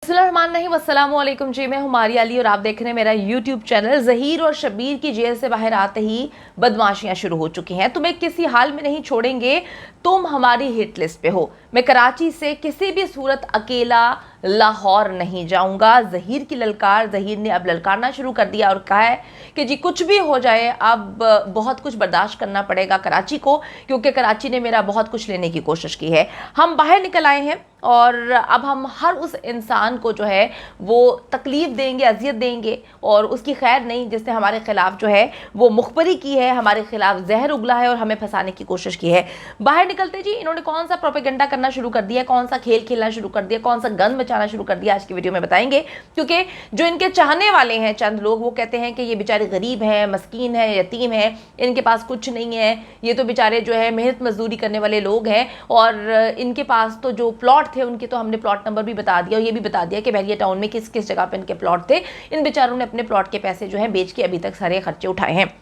अस्सलामुअलैकुम जी, मैं हूं मारिया अली और आप देख रहे हैं मेरा यूट्यूब चैनल। ज़हीर और शब्बीर की जेल से बाहर आते ही बदमाशियां शुरू हो चुकी हैं। तुम्हें किसी हाल में नहीं छोड़ेंगे, तुम हमारी हिट लिस्ट पे हो। मैं कराची से किसी भी सूरत अकेला लाहौर नहीं जाऊंगा। ज़हीर की ललकार, ज़हीर ने अब ललकारना शुरू कर दिया और कहा है कि जी कुछ भी हो जाए, अब बहुत कुछ बर्दाश्त करना पड़ेगा कराची को, क्योंकि कराची ने मेरा बहुत कुछ लेने की कोशिश की है। हम बाहर निकल आए हैं और अब हम हर उस इंसान को जो है वो तकलीफ देंगे, अजियत देंगे, और उसकी खैर नहीं जिसने हमारे खिलाफ जो है वो मुखबरी की है, हमारे खिलाफ जहर उगला है और हमें फंसाने की कोशिश की है। बाहर निकलते जी इन्होंने कौन सा प्रोपेगेंडा करना शुरू कर दिया, कौन सा खेल खेलना शुरू कर दिया, कौन सा गंद मचाना शुरू कर दिया, आज की वीडियो में बताएंगे। क्योंकि जो इनके चाहने वाले हैं चंद लोग, वो कहते हैं कि ये बेचारे गरीब हैं, मस्कीन है, यतीम है, इनके पास कुछ नहीं है, ये तो बेचारे जो है मेहनत मजदूरी करने वाले लोग हैं, और इनके पास तो जो प्लॉट थे उनके तो हमने प्लॉट नंबर भी बता दिया और ये भी बता दिया कि बहरिया टाउन में किस किस जगह पे इनके प्लॉट थे। इन बेचारों ने अपने प्लॉट के पैसे जो है बेच के अभी तक सारे खर्चे उठाए हैं।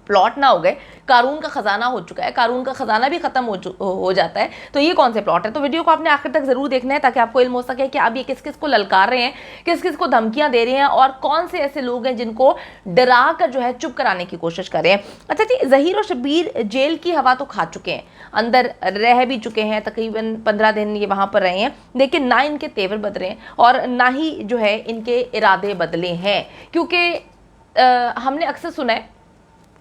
प्लॉट ना हो गए, कारून का खजाना हो चुका है, कारून का खजाना भी खत्म हो जाता है, तो ये कौन से प्लॉट है। तो वीडियो को आपने आखिर तक जरूर देखना है ताकि आपको इल्म हो सके कि अब ये किस किस को ललकार रहे हैं, किस किस को धमकियां दे रहे हैं और कौन से ऐसे लोग हैं जिनको डरा कर जो है चुप कराने की कोशिश कर रहे हैं। अच्छा जी, ज़हीर और शब्बीर जेल की हवा तो खा चुके हैं, अंदर रह भी चुके हैं, तकरीबन 15 दिन ये वहां पर रहे हैं, लेकिन ना इनके तेवर बदले हैं और ना ही जो है इनके इरादे बदले हैं। क्योंकि हमने अक्सर सुना है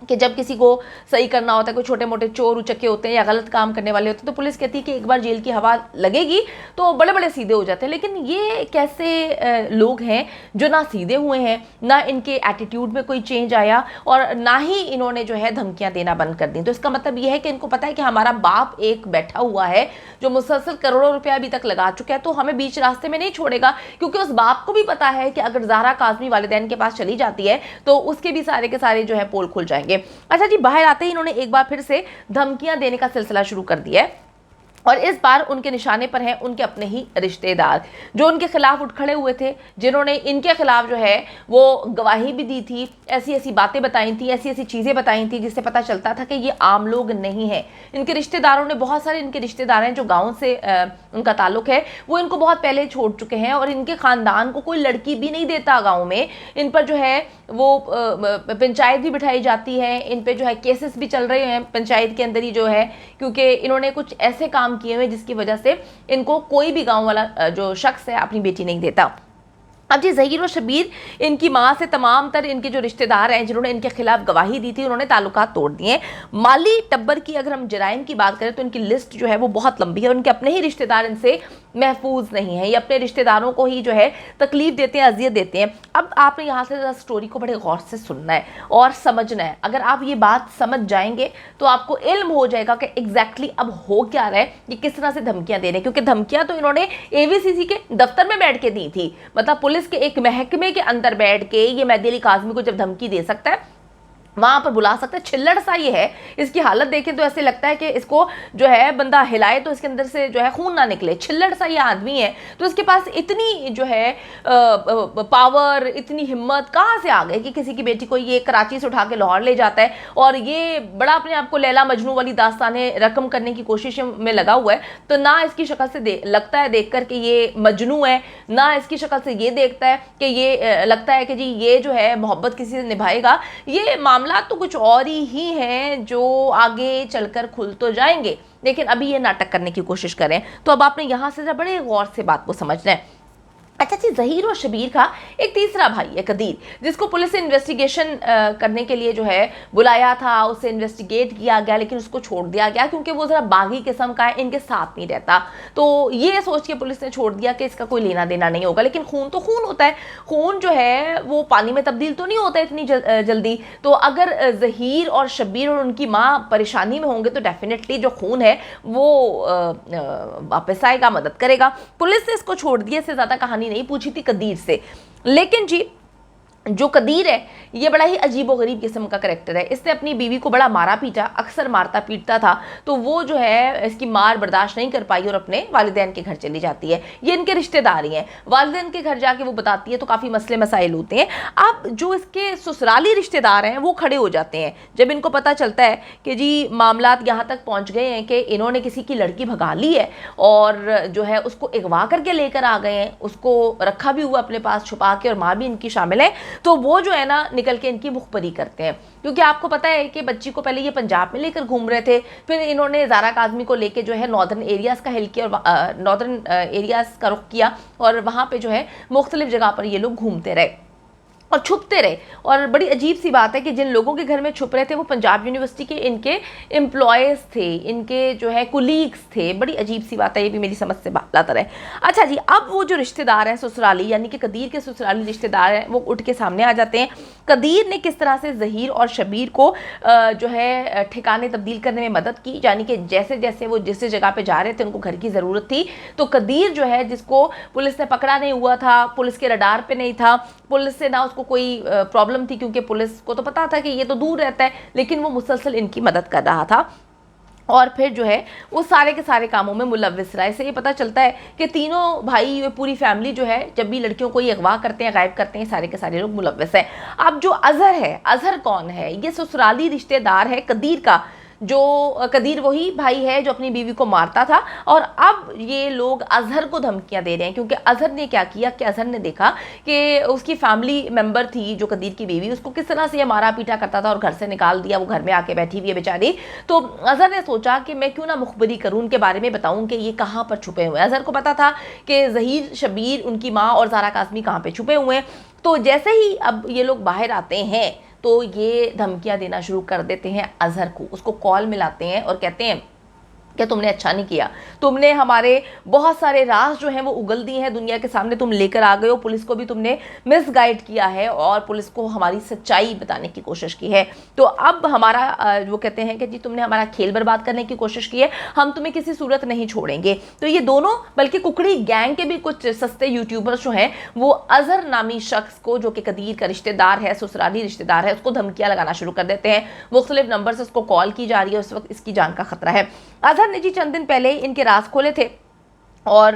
कि जब किसी को सही करना होता है, कोई छोटे मोटे चोर उचक्के होते हैं या गलत काम करने वाले होते हैं, तो पुलिस कहती है कि एक बार जेल की हवा लगेगी तो बड़े बड़े सीधे हो जाते हैं। लेकिन ये कैसे लोग हैं जो ना सीधे हुए हैं, ना इनके एटीट्यूड में कोई चेंज आया और ना ही इन्होंने जो है धमकियां देना बंद कर दी। तो इसका मतलब ये है कि इनको पता है कि हमारा बाप एक बैठा हुआ है जो मुसलसल करोड़ों रुपया अभी तक लगा चुका है, तो हमें बीच रास्ते में नहीं छोड़ेगा। क्योंकि उस बाप को भी पता है कि अगर ज़हरा काज़मी वालिदैन के पास चली जाती है तो उसके भी सारे के सारे जो है पोल खुल जाएंगे। अच्छा जी, बाहर आते ही इन्होंने एक बार फिर से धमकियां देने का सिलसिला शुरू कर दिया है और इस बार उनके निशाने पर हैं उनके अपने ही रिश्तेदार जो उनके खिलाफ उठ खड़े हुए थे, जिन्होंने इनके खिलाफ जो है वो गवाही भी दी थी, ऐसी ऐसी बातें बताई थी, ऐसी ऐसी चीज़ें बताई थी जिससे पता चलता था कि ये आम लोग नहीं है। इनके रिश्तेदारों ने, बहुत सारे इनके रिश्तेदार हैं जो गाँव से उनका ताल्लुक है, वो इनको बहुत पहले छोड़ चुके हैं और इनके ख़ानदान को कोई लड़की भी नहीं देता गाँव में। इन पर जो है वो पंचायत भी बिठाई जाती है, इन पर जो है केसेस भी चल रहे हैं पंचायत के अंदर ही जो है, क्योंकि इन्होंने कुछ ऐसे काम किए हुए जिसकी वजह से इनको कोई भी गांव वाला जो शख्स है अपनी बेटी नहीं देता। अब जी ज़हीर और शब्बीर, इनकी माँ से तमाम तर इनके जो रिश्तेदार हैं जिन्होंने इनके खिलाफ गवाही दी थी, उन्होंने ताल्लुकात तोड़ दिए। माली टब्बर की अगर हम जराइम की बात करें तो इनकी लिस्ट जो है वो बहुत लंबी है। उनके अपने ही रिश्तेदार इनसे महफूज नहीं है, ये अपने रिश्तेदारों को ही जो है तकलीफ देते हैं, अजियत देते हैं। अब आपने यहाँ से स्टोरी को बड़े गौर से सुनना है और समझना है। अगर आप ये बात समझ जाएंगे तो आपको इल्म हो जाएगा कि एग्जैक्टली अब हो क्या रहा है, ये किस तरह से धमकियां दे रहे हैं। क्योंकि धमकियां तो इन्होंने एवीसीसी के दफ्तर में बैठ के दी थी, मतलब पुलिस के एक महकमे के अंदर बैठ के ये मेहदी अली काज़मी को जब धमकी दे सकता है वहां पर बुला सकता है। छिल्लड़ सा ये है, इसकी हालत देखें तो ऐसे लगता है कि इसको जो है बंदा हिलाए तो इसके अंदर से जो है खून ना निकले। छिल्लड़ सा ये आदमी है, तो इसके पास इतनी जो है पावर, इतनी हिम्मत कहाँ से आ गई कि किसी की बेटी को ये कराची से उठा के लाहौर ले जाता है और ये बड़ा अपने आप को लैला मजनू वाली दास्तानें रकम करने की कोशिश में लगा हुआ है। तो ना इसकी शक्ल से लगता है देख कर कि ये मजनू है, ना इसकी शक्ल से ये देखता है कि ये लगता है कि जी ये जो है मोहब्बत किसी से निभाएगा। ये मामला तो कुछ और ही हैं जो आगे चलकर खुल तो जाएंगे, लेकिन अभी ये नाटक करने की कोशिश करें। तो अब आपने यहां से बड़े गौर से बात को समझना है। अच्छा जी, ज़हीर और शब्बीर का एक तीसरा भाई है कदीर, जिसको पुलिस ने इन्वेस्टिगेशन करने के लिए जो है बुलाया था, उससे इन्वेस्टिगेट किया गया, लेकिन उसको छोड़ दिया गया क्योंकि वो ज़रा बागी किस्म का है, इनके साथ नहीं रहता। तो ये सोच के पुलिस ने छोड़ दिया कि इसका कोई लेना देना नहीं होगा। लेकिन खून तो खून होता है, खून जो है वो पानी में तब्दील तो नहीं होता इतनी जल्दी। तो अगर ज़हीर और शब्बीर और उनकी माँ परेशानी में होंगे तो डेफिनेटली जो खून है वो वापस आएगा, मदद करेगा। पुलिस ने इसको छोड़ दिया, इससे ज़्यादा कहानी नहीं पूछी थी कदीर से। लेकिन जी जो कदीर है ये बड़ा ही अजीबोगरीब किस्म का करेक्टर है। इसने अपनी बीवी को बड़ा मारा पीटा, अक्सर मारता पीटता था, तो वो जो है इसकी मार बर्दाश्त नहीं कर पाई और अपने वालिदैन के घर चली जाती है। ये इनके रिश्तेदार ही हैं। वालिदैन के घर जाके वो बताती है तो काफ़ी मसले मसाइल होते हैं। अब जो इसके ससुराली रिश्तेदार हैं वो खड़े हो जाते हैं जब इनको पता चलता है कि जी मामलात यहाँ तक पहुँच गए हैं कि इन्होंने किसी की लड़की भगा ली है और जो है उसको अगवा करके लेकर आ गए हैं, उसको रखा भी हुआ अपने पास छुपा के, और माँ भी इनकी शामिल है। तो वो जो है ना निकल के इनकी मुखबरी करते हैं, क्योंकि आपको पता है कि बच्ची को पहले ये पंजाब में लेकर घूम रहे थे, फिर इन्होंने ज़ारा काज़मी को लेके जो है नॉर्दर्न एरियाज़ का हेल्प किया और नॉर्दर्न एरियाज़ का रुख किया, और वहाँ पे जो है मुख्तलिफ जगह पर ये लोग घूमते रहे और छुपते रहे। और बड़ी अजीब सी बात है कि जिन लोगों के घर में छुप रहे थे वो पंजाब यूनिवर्सिटी के इनके एम्प्लॉयज़ थे, इनके जो है कुलीग्स थे। बड़ी अजीब सी बात है, ये भी मेरी समझ से बाहर है। अच्छा जी, अब वो जो रिश्तेदार हैं ससुराली, यानी कि कदीर के ससुराली रिश्तेदार हैं, वो उठ के सामने आ जाते हैं। कदीर ने किस तरह से ज़हीर और शबीर को जो है ठिकाने तब्दील करने में मदद की, यानी कि जैसे जैसे वो जिस जगह पे जा रहे थे उनको घर की ज़रूरत थी, तो कदीर जो है जिसको पुलिस ने पकड़ा नहीं हुआ था, पुलिस के रडार पे नहीं था, पुलिस से ना उसको कोई प्रॉब्लम थी, क्योंकि पुलिस को तो पता था कि ये तो दूर रहता है, लेकिन वो मुसलसल इनकी मदद कर रहा था। और फिर जो है वो सारे के सारे कामों में मुलव्विस रहा। इससे ये पता चलता है कि तीनों भाई, पूरी फैमिली जो है, जब भी लड़कियों को ये अगवा करते हैं, गायब करते हैं, सारे के सारे लोग मुलव्विस हैं। अब जो अजहर है, अजहर कौन है? ये ससुराली रिश्तेदार है कदीर का। जो कदीर वही भाई है जो अपनी बीवी को मारता था, और अब ये लोग अजहर को धमकियां दे रहे हैं, क्योंकि अजहर ने क्या किया कि अजहर ने देखा कि उसकी फैमिली मेंबर थी जो कदीर की बीवी, उसको किस तरह से ये मारा पीटा करता था और घर से निकाल दिया, वो घर में आके बैठी हुई है बेचारी। तो अजहर ने सोचा कि मैं क्यों ना मुखबरी करूँ, उनके बारे में बताऊँ कि ये कहाँ पर छुपे हुए हैं। अजहर को पता था कि ज़हीर, शबीर, उनकी माँ और ज़ारा काज़मी कहाँ पर छुपे हुए हैं। तो जैसे ही अब ये लोग बाहर आते हैं तो ये धमकियां देना शुरू कर देते हैं अजहर को। उसको कॉल मिलाते हैं और कहते हैं कि तुमने अच्छा नहीं किया, तुमने हमारे बहुत सारे राज जो हैं वो उगल दिए हैं दुनिया के सामने, तुम लेकर आ गए हो, पुलिस को भी तुमने मिसगाइड किया है और पुलिस को हमारी सच्चाई बताने की कोशिश की है। तो अब हमारा वो कहते हैं कि जी तुमने हमारा खेल बर्बाद करने की कोशिश की है, हम तुम्हें किसी सूरत नहीं छोड़ेंगे। तो ये दोनों, बल्कि कुकड़ी गैंग के भी कुछ सस्ते यूट्यूबर्स जो हैं वो अजहर नामी शख्स को, जो कि कदीर का रिश्तेदार है, ससुराली रिश्तेदार है, उसको धमकियां लगाना शुरू कर देते हैं। मुख्तलिफ नंबर से उसको कॉल की जा रही है, उस वक्त इसकी जान का खतरा है। अजहर ने जी चंद दिन पहले इनके राज खोले थे और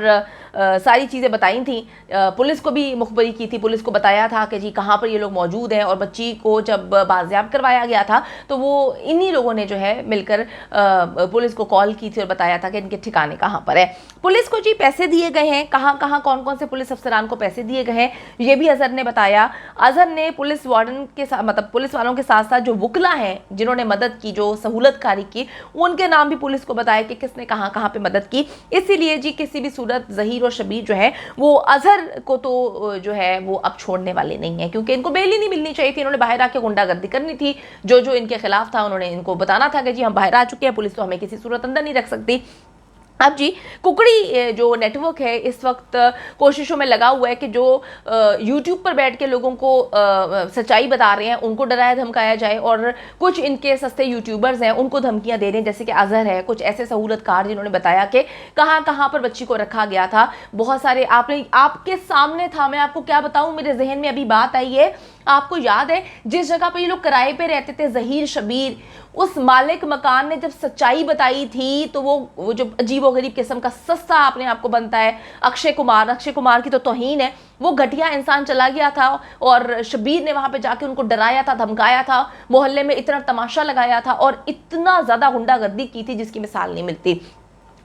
सारी चीज़ें बताई थी, पुलिस को भी मुखबरी की थी, पुलिस को बताया था कि जी कहाँ पर ये लोग मौजूद हैं, और बच्ची को जब बाजियाब करवाया गया था तो वो इन्हीं लोगों ने जो है मिलकर पुलिस को कॉल की थी और बताया था कि इनके ठिकाने कहाँ पर है। पुलिस को जी पैसे दिए गए हैं, कहाँ कहाँ कौन कौन से पुलिस अफसरान को पैसे दिए गए हैं ये भी अजहर ने बताया। अजहर ने पुलिस वार्डन के साथ, मतलब पुलिस वालों के साथ साथ जो वकला हैं जिन्होंने मदद की, जो सहूलतकारी की, उनके नाम भी पुलिस को बताया कि किसने कहाँ कहाँ पर मदद की। इसीलिए जी किसी भी सूरत ज़हीर और शबीर जो है वो अजहर को तो जो है वो अब छोड़ने वाले नहीं है, क्योंकि इनको बेल ही नहीं मिलनी चाहिए थी। इन्होंने बाहर आके गुंडागर्दी करनी थी, जो जो इनके खिलाफ था उन्होंने इनको बताना था कि जी हम बाहर आ चुके हैं, पुलिस तो हमें किसी सूरत अंदर नहीं रख सकती। अब जी कुकड़ी जो नेटवर्क है इस वक्त कोशिशों में लगा हुआ है कि जो यूट्यूब पर बैठ के लोगों को सच्चाई बता रहे हैं उनको डराया धमकाया जाए, और कुछ इनके सस्ते यूट्यूबर्स हैं उनको धमकियां दे रहे हैं, जैसे कि अजहर है, कुछ ऐसे सहूलतकार जिन्होंने बताया कि कहाँ कहाँ पर बच्ची को रखा गया था। बहुत सारे आपके सामने था, मैं आपको क्या बताऊँ, मेरे जहन में अभी बात आई है। आपको याद है जिस जगह पर ये लोग किराए पे रहते थे, ज़हीर शबीर, उस मालिक मकान ने जब सच्चाई बताई थी तो वो जो अजीब व गरीब किस्म का सस्ता अपने आप को बनता है अक्षय कुमार की तो तौहीन है, वो घटिया इंसान चला गया था और शबीर ने वहां पे जाके उनको डराया था, धमकाया था, मोहल्ले में इतना तमाशा लगाया था और इतना ज़्यादा गुंडागर्दी की थी जिसकी मिसाल नहीं मिलती।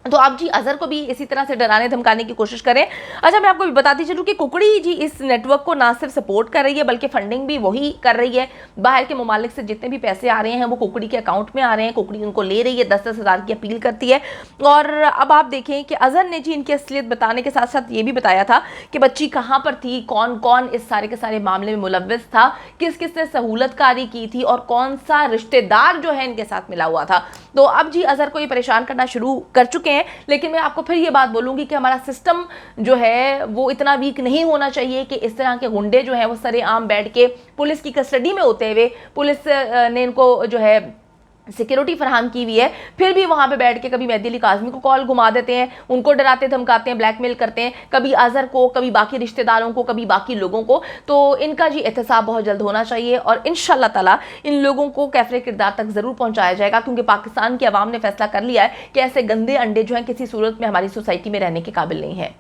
तो आप जी अजहर को भी इसी तरह से डराने धमकाने की कोशिश करें। अच्छा, मैं आपको भी बताती चलूँ कि कुकड़ी जी इस नेटवर्क को ना सिर्फ सपोर्ट कर रही है बल्कि फंडिंग भी वही कर रही है। बाहर के ममालिक से जितने भी पैसे आ रहे हैं वो कुकड़ी के अकाउंट में आ रहे हैं, कुकड़ी उनको ले रही है, 10-10 हज़ार की अपील करती है। और अब आप देखें कि अजहर ने जी इनकी असलियत बताने के साथ साथ ये भी बताया था कि बच्ची कहाँ पर थी, कौन कौन इस सारे के सारे मामले में मुलव्विस था, किस किस ने सहूलतकारी की थी और कौन सा रिश्तेदार जो है इनके साथ मिला हुआ था। तो अब जी अजहर को ये परेशान करना शुरू कर चुके हैं। लेकिन मैं आपको फिर ये बात बोलूँगी कि हमारा सिस्टम जो है वो इतना वीक नहीं होना चाहिए कि इस तरह के गुंडे जो हैं वो सरेआम बैठ के पुलिस की कस्टडी में होते हुए पुलिस ने इनको जो है सिक्योरिटी फराहम की हुई है, फिर भी वहां पे बैठ के कभी मेहदी अली काज़मी को कॉल घुमा देते हैं, उनको डराते धमकाते हैं, ब्लैकमेल करते हैं, कभी अजहर को, कभी बाकी रिश्तेदारों को, कभी बाकी लोगों को। तो इनका जी एहतसाब बहुत जल्द होना चाहिए और इंशाल्लाह ताला इन लोगों को कैफरे किरदार तक जरूर पहुंचाया जाएगा, क्योंकि पाकिस्तान की आवाम ने फैसला कर लिया है कि ऐसे गंदे अंडे जो हैं किसी सूरत में हमारी सोसाइटी में रहने के काबिल नहीं है।